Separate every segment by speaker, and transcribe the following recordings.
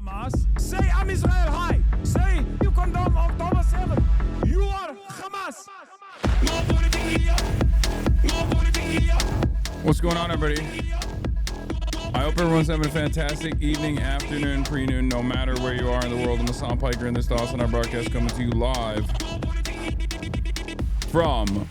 Speaker 1: Hamas. Say I'm Israel high. Say you condemn October 7th. You are Hamas.
Speaker 2: What's going on, everybody? I hope everyone's having a fantastic evening, afternoon, pre-noon, no matter where you are in the world. I'm Hasan Piker, and this is our broadcast coming to you live from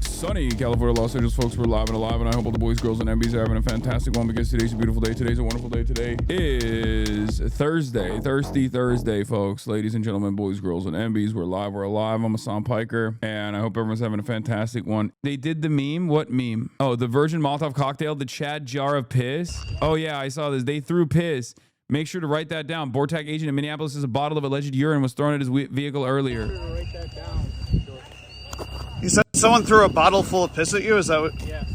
Speaker 2: sunny California, Los Angeles. Folks, we're live and alive, and I hope all the boys, girls, and MBs are having a fantastic one, because today's a beautiful day. Today's a wonderful day. Today is Thursday. Thirsty Thursday, folks. Ladies and gentlemen, boys, girls, and MBs, we're live. We're alive. I'm Hasan Piker, and I hope everyone's having a fantastic one. They did the meme. What meme? Oh, the Virgin Molotov cocktail, the Chad jar of piss. Oh, yeah, I saw this. They threw piss. Make sure to write that down. Bortac agent in Minneapolis says a bottle of alleged urine was thrown at his vehicle earlier.
Speaker 3: Write that down.
Speaker 4: You said someone threw a bottle full of piss at you? Is that what?
Speaker 3: Yeah.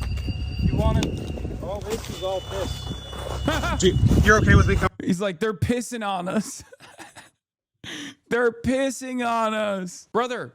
Speaker 3: You wanted all this is all piss.
Speaker 4: You're okay with me coming?
Speaker 2: He's like, they're pissing on us. They're pissing on us. Brother,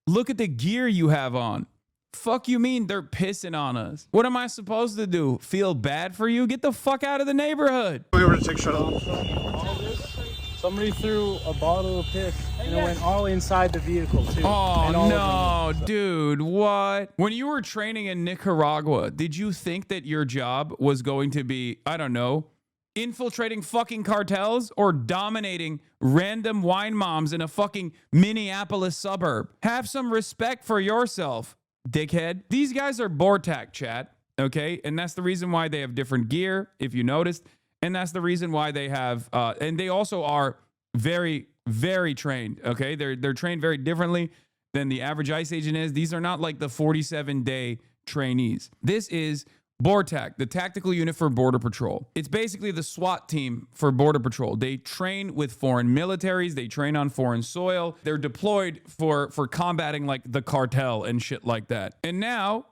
Speaker 2: look at the gear you have on. Fuck you mean they're pissing on us? What am I supposed to do? Feel bad for you? Get the fuck out of the neighborhood.
Speaker 4: We were to take a shot of
Speaker 3: All this, somebody threw a bottle of piss and it went all inside the vehicle too.
Speaker 2: Oh, no, dude, what? When you were training in Nicaragua, did you think that your job was going to be, I don't know, infiltrating fucking cartels or dominating random wine moms in a fucking Minneapolis suburb? Have some respect for yourself, dickhead. These guys are Bortac, chat, okay? And that's the reason why they have different gear, if you noticed. And that's the reason why they have, and they also are very, very trained, okay? They're trained very differently than the average ICE agent is. These are not like the 47-day trainees. This is BORTAC, the tactical unit for Border Patrol. It's basically the SWAT team for Border Patrol. They train with foreign militaries. They train on foreign soil. They're deployed for combating like the cartel and shit like that. And now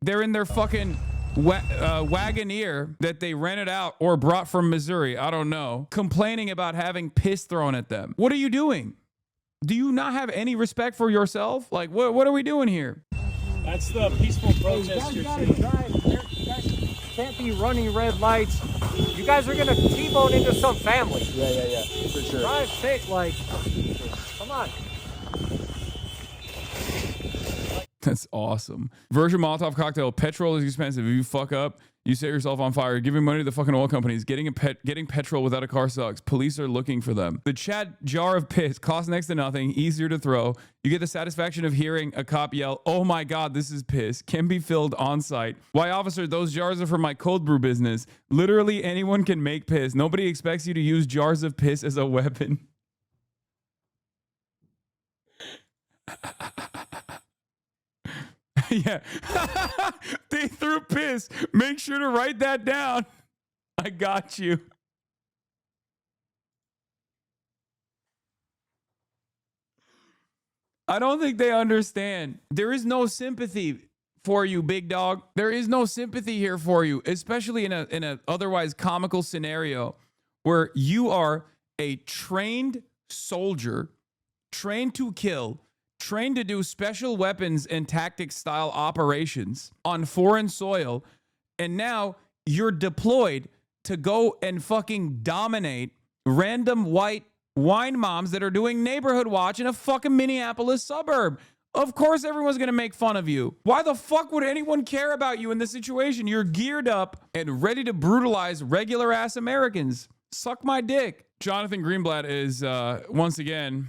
Speaker 2: they're in their fucking Wagoneer that they rented out or brought from Missouri, I don't know, complaining about having piss thrown at them. What are you doing? Do you not have any respect for yourself? Like, what are we doing here?
Speaker 3: That's the peaceful protest you're seeing. You guys can't be running red lights. You guys are gonna T-bone into some family.
Speaker 5: Yeah, for sure.
Speaker 3: Drive safe, like, come on.
Speaker 2: That's awesome. Virgin Molotov cocktail. Petrol is expensive. If you fuck up, you set yourself on fire. Giving money to the fucking oil companies. Getting petrol without a car sucks. Police are looking for them. The Chad jar of piss costs next to nothing. Easier to throw. You get the satisfaction of hearing a cop yell, "Oh my God, this is piss." Can be filled on site. Why, officer, those jars are for my cold brew business. Literally anyone can make piss. Nobody expects you to use jars of piss as a weapon. Yeah. They threw piss. Make sure to write that down. I got you. I don't think they understand. There is no sympathy for you, big dog. There is no sympathy here for you, especially in a otherwise comical scenario where you are a trained soldier, trained to kill, trained to do special weapons and tactics style operations on foreign soil, and now you're deployed to go and fucking dominate random white wine moms that are doing neighborhood watch in a fucking Minneapolis suburb. Of course everyone's gonna make fun of you. Why the fuck would anyone care about you in this situation? You're geared up and ready to brutalize regular ass Americans. Suck my dick. Jonathan Greenblatt is once again,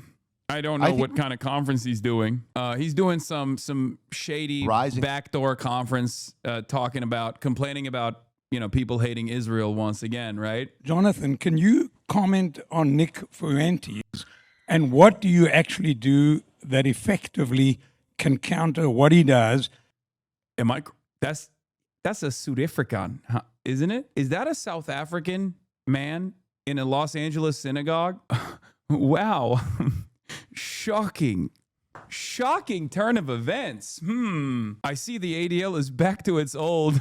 Speaker 2: I don't know what kind of conference he's doing. He's doing some shady backdoor conference, complaining about, people hating Israel once again, right?
Speaker 6: Jonathan, can you comment on Nick Fuentes, and what do you actually do that effectively can counter what he does?
Speaker 2: That's a South African, isn't it? Is that a South African man in a Los Angeles synagogue? Wow. Shocking turn of events. I see the ADL is back to its old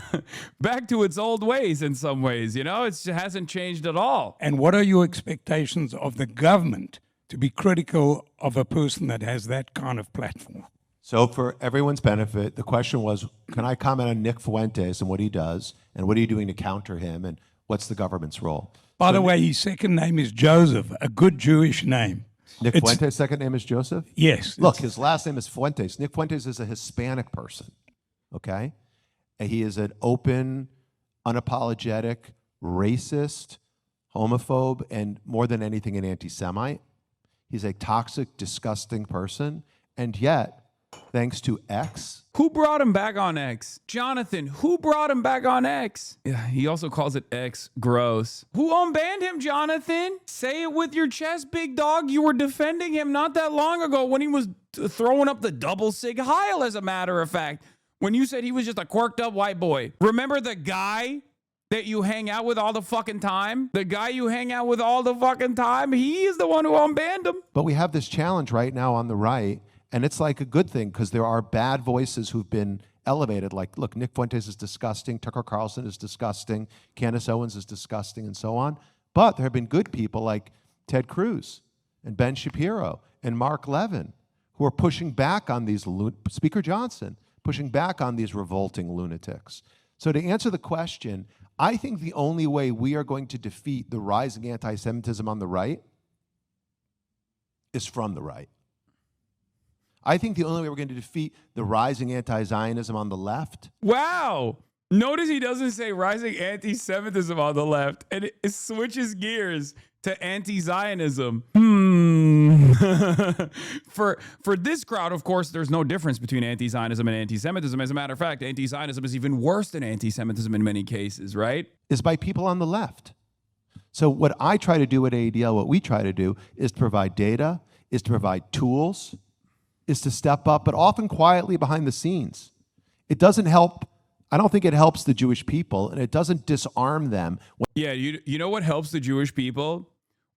Speaker 2: ways in some ways. It hasn't changed at all.
Speaker 6: And what are your expectations of the government to be critical of a person that has that kind of platform?
Speaker 5: So for everyone's benefit, the question was, can I comment on Nick Fuentes and what he does, and what are you doing to counter him, and what's the government's role?
Speaker 6: By the way, his second name is Joseph, a good Jewish name.
Speaker 5: Nick Fuentes' second name is Joseph?
Speaker 6: Yes.
Speaker 5: Look, his last name is Fuentes. Nick Fuentes is a Hispanic person, okay? And he is an open, unapologetic, racist, homophobe, and more than anything, an anti-Semite. He's a toxic, disgusting person. And yet, thanks to X.
Speaker 2: Who brought him back on X? Jonathan, who brought him back on X? Yeah, he also calls it X. Gross. Who unbanned him, Jonathan? Say it with your chest, big dog. You were defending him not that long ago when he was throwing up the double sig Heil, as a matter of fact. When you said he was just a quirked up white boy. Remember the guy that you hang out with all the fucking time? The guy you hang out with all the fucking time? He is the one who unbanned him.
Speaker 5: But we have this challenge right now on the right. And it's like a good thing because there are bad voices who've been elevated. Like, look, Nick Fuentes is disgusting. Tucker Carlson is disgusting. Candace Owens is disgusting, and so on. But there have been good people like Ted Cruz and Ben Shapiro and Mark Levin who are pushing back on these, Speaker Johnson, pushing back on these revolting lunatics. So to answer the question, I think the only way we are going to defeat the rising anti-Semitism on the right is from the right. I think the only way we're going to defeat the rising anti-Zionism on the left.
Speaker 2: Wow. Notice he doesn't say rising anti-Semitism on the left, and it switches gears to anti-Zionism. For this crowd, of course, there's no difference between anti-Zionism and anti-Semitism. As a matter of fact, anti-Zionism is even worse than anti-Semitism in many cases, right?
Speaker 5: Is by people on the left. So what I try to do at ADL, what we try to do, is to provide data, is to provide tools, is to step up, but often quietly behind the scenes. It doesn't help. I don't think it helps the Jewish people, and it doesn't disarm them.
Speaker 2: Yeah, you know what helps the Jewish people?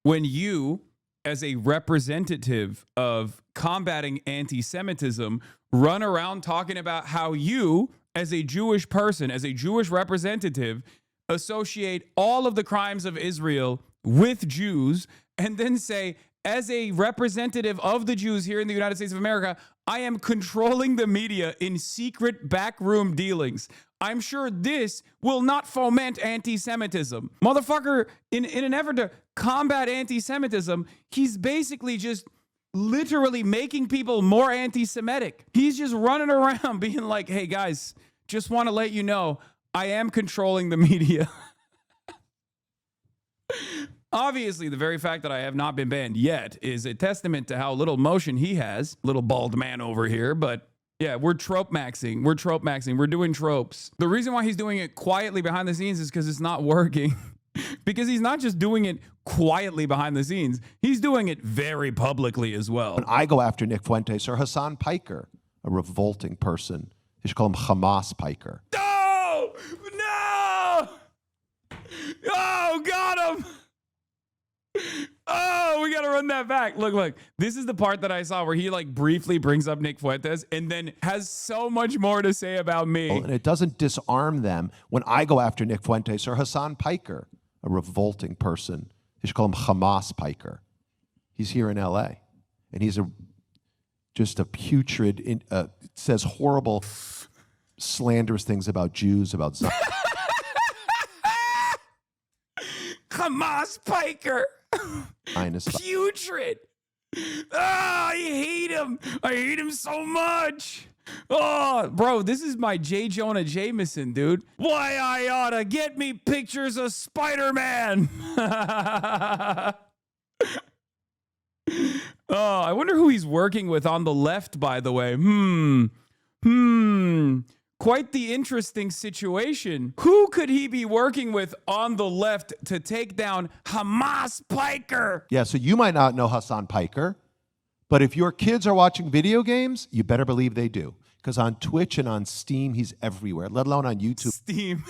Speaker 2: When you, as a representative of combating anti-Semitism, run around talking about how you, as a Jewish person, as a Jewish representative, associate all of the crimes of Israel with Jews, and then say, as a representative of the Jews here in the United States of America, I am controlling the media in secret backroom dealings. I'm sure this will not foment anti-Semitism. Motherfucker, in an effort to combat anti-Semitism, he's basically just literally making people more anti-Semitic. He's just running around being like, hey guys, just want to let you know, I am controlling the media. Obviously, the very fact that I have not been banned yet is a testament to how little motion he has. Little bald man over here. But yeah, we're trope maxing. We're trope maxing. We're doing tropes. The reason why he's doing it quietly behind the scenes is because it's not working. Because he's not just doing it quietly behind the scenes. He's doing it very publicly as well.
Speaker 5: When I go after Nick Fuentes or HASAN Piker, a revolting person, they should call him Hamas Piker.
Speaker 2: No! No! Oh, got him! Oh, we got to run that back. Look. This is the part that I saw where he like briefly brings up Nick Fuentes and then has so much more to say about me.
Speaker 5: And it doesn't disarm them when I go after Nick Fuentes or HASAN Piker, a revolting person. They should call him Hamas Piker. He's here in LA. And he's just a putrid, says horrible, slanderous things about Jews, about Zion.
Speaker 2: Hamas Piker. Putrid. I hate him. I hate him so much. Oh, bro, this is my J. Jonah Jameson, dude. Why I oughta get me pictures of Spider-Man. Oh, I wonder who he's working with on the left, by the way. Quite the interesting situation. Who could he be working with on the left to take down Hamas Piker?
Speaker 5: Yeah, so you might not know HASAN Piker, but if your kids are watching video games, you better believe they do. Because on Twitch and on Steam, he's everywhere, let alone on YouTube.
Speaker 2: Steam.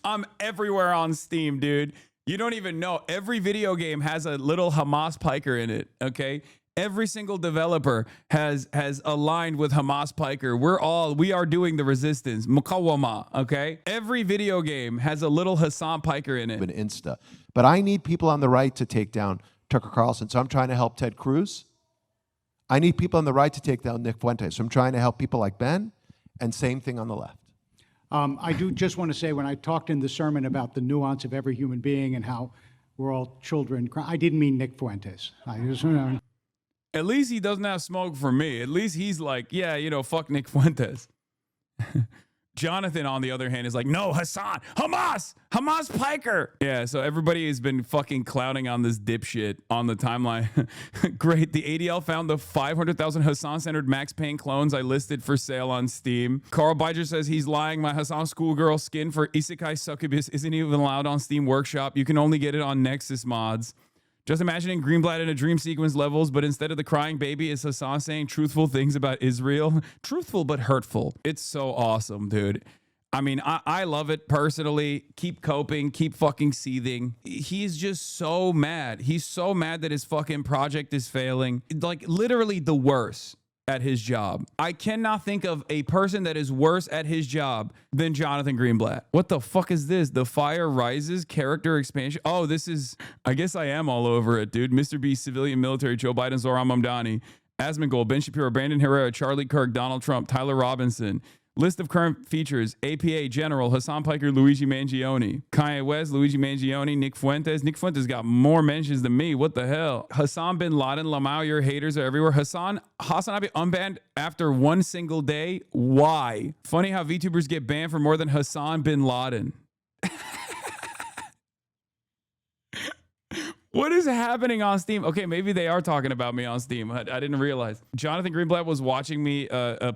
Speaker 2: I'm everywhere on Steam, dude. You don't even know. Every video game has a little Hamas Piker in it, okay? Every single developer has aligned with Hamas Piker. We are doing the resistance. Mukawama, okay? Every video game has a little HASAN Piker in it.
Speaker 5: Insta. But I need people on the right to take down Tucker Carlson. So I'm trying to help Ted Cruz. I need people on the right to take down Nick Fuentes. So I'm trying to help people like Ben, and same thing on the left.
Speaker 7: I do just want to say, when I talked in the sermon about the nuance of every human being and how we're all children, I didn't mean Nick Fuentes. I just,
Speaker 2: At least he doesn't have smoke for me. At least he's like, yeah, fuck Nick Fuentes. Jonathan, on the other hand, is like, no, Hasan, Hamas Piker. Yeah, so everybody has been fucking clowning on this dipshit on the timeline. Great. The ADL found the 500,000 Hasan-centered Max Payne clones I listed for sale on Steam. Carl Biger says he's lying. My Hasan schoolgirl skin for Isekai Succubus isn't even allowed on Steam Workshop. You can only get it on Nexus mods. Just imagining Greenblatt in a dream sequence levels, but instead of the crying baby, is Hasan saying truthful things about Israel. Truthful but hurtful. It's so awesome, dude. I mean, I love it personally. Keep coping. Keep fucking seething. He's just so mad. He's so mad that his fucking project is failing. Like, literally the worst at his job. I cannot think of a person that is worse at his job than Jonathan Greenblatt. What the fuck is this? The Fire Rises character expansion. Oh, this is, I guess I am all over it, dude. Mr. Beast, civilian military, Joe Biden, Zoran Mamdani, Asmongold, Ben Shapiro, Brandon Herrera, Charlie Kirk, Donald Trump, Tyler Robinson. List of current features: APA General, Hasan Piker, Luigi Mangione, Kanye West, Luigi Mangione, Nick Fuentes. Nick Fuentes got more mentions than me. What the hell? Hassan bin Laden, Lamau, your haters are everywhere. Hassan Abi unbanned after one single day. Why? Funny how VTubers get banned for more than Hassan bin Laden. What is happening on Steam? Okay, maybe they are talking about me on Steam. I didn't realize. Jonathan Greenblatt was watching me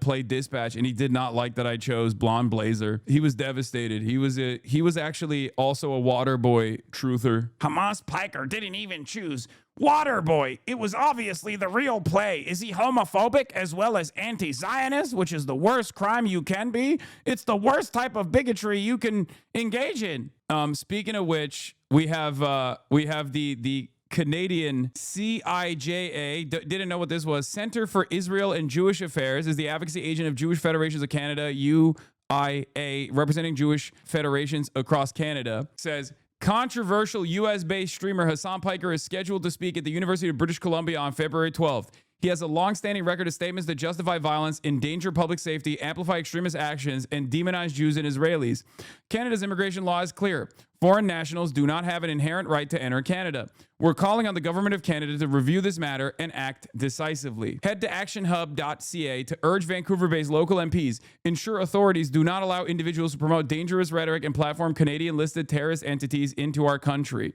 Speaker 2: play Dispatch, and he did not like that I chose Blonde Blazer. He was devastated. He was actually also a Waterboy truther.
Speaker 1: Hamas Piker didn't even choose Waterboy. It was obviously the real play. Is he homophobic as well as anti-Zionist, which is the worst crime you can be? It's the worst type of bigotry you can engage in. Speaking of which, we have the Canadian CIJA, didn't know what this was. Center for Israel and Jewish Affairs is the advocacy agent of Jewish Federations of Canada, UIA, representing Jewish federations across Canada, says controversial US-based streamer Hasan Piker is scheduled to speak at the University of British Columbia on February 12th. He has a long-standing record of statements that justify violence, endanger public safety, amplify extremist actions, and demonize Jews and Israelis. Canada's immigration law is clear. Foreign nationals do not have an inherent right to enter Canada. We're calling on the government of Canada to review this matter and act decisively. Head to actionhub.ca to urge Vancouver-based local MPs ensure authorities do not allow individuals to promote dangerous rhetoric and platform Canadian-listed terrorist entities into our country.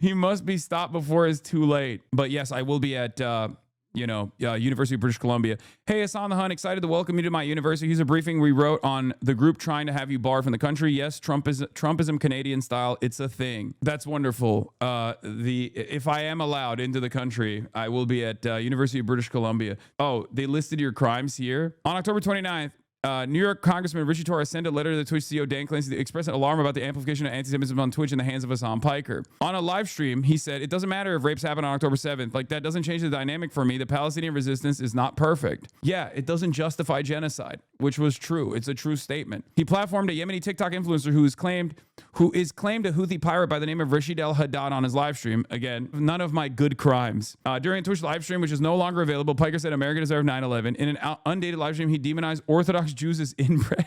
Speaker 1: He must be stopped before it's too late. But yes, I will be at, University of British Columbia. Hey, Hassan the Hun, excited to welcome you to my university. Here's a briefing we wrote on the group trying to have you barred from the country. Yes, Trumpism Canadian style. It's a thing. That's wonderful. If I am allowed into the country, I will be at University of British Columbia. Oh, they listed your crimes here. On October 29th, New York Congressman Richie Torres sent a letter to the Twitch CEO Dan Clancy to express an alarm about the amplification of anti-Semitism on Twitch in the hands of Hasan Piker. On a live stream, he said, "It doesn't matter if rapes happen on October 7th. Like, that doesn't change the dynamic for me. The Palestinian resistance is not perfect." Yeah, it doesn't justify genocide, which was true. It's a true statement. He platformed a Yemeni TikTok influencer who is claimed a Houthi pirate by the name of Rashid El Haddad on his live stream. Again, none of my good crimes. During a Twitch live stream, which is no longer available, Piker said America deserved 9/11. In an undated live stream, he demonized Orthodox Jews as inbred.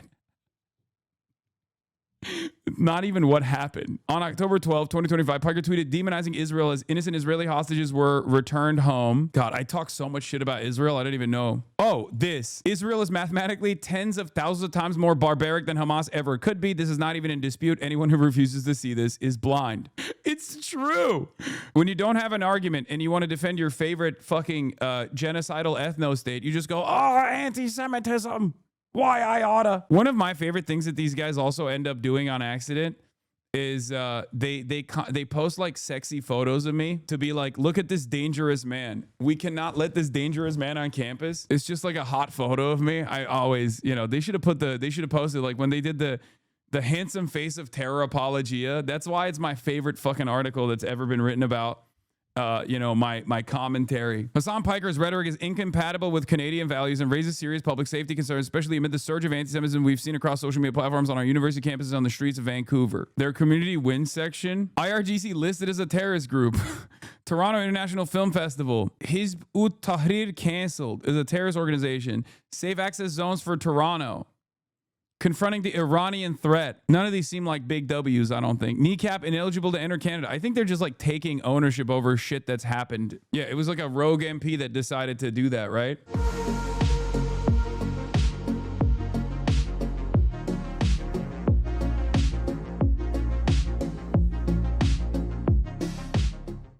Speaker 1: Not even what happened. On October 12, 2025, Piker tweeted demonizing Israel as innocent Israeli hostages were returned home. God, I talk so much shit about Israel, I don't even know. Oh, this. Israel is mathematically tens of thousands of times more barbaric than Hamas ever could be. This is not even in dispute. Anyone who refuses to see this is blind. It's true. When you don't have an argument and you want to defend your favorite fucking genocidal ethno-state, you just go, oh, anti-Semitism. Why I oughta. One of my favorite things that these guys also end up doing on accident is they post like sexy photos of me to be like, look at this dangerous man. We cannot let this dangerous man on campus. It's just like a hot photo of me. I always, they should have posted like when they did the handsome face of terror apologia. That's why it's my favorite fucking article that's ever been written about. My commentary. Hasan Piker's rhetoric is incompatible with Canadian values and raises serious public safety concerns, especially amid the surge of anti-Semitism we've seen across social media platforms on our university campuses on the streets of Vancouver. Their community wins section. IRGC listed as a terrorist group. Toronto International Film Festival. Hizb ut Tahrir canceled as a terrorist organization. Safe access zones for Toronto. Confronting the Iranian threat. None of these seem like big W's, I don't think. Kneecap ineligible to enter Canada. I think they're just like taking ownership over shit that's happened. Yeah, it was like a rogue MP that decided to do that, right?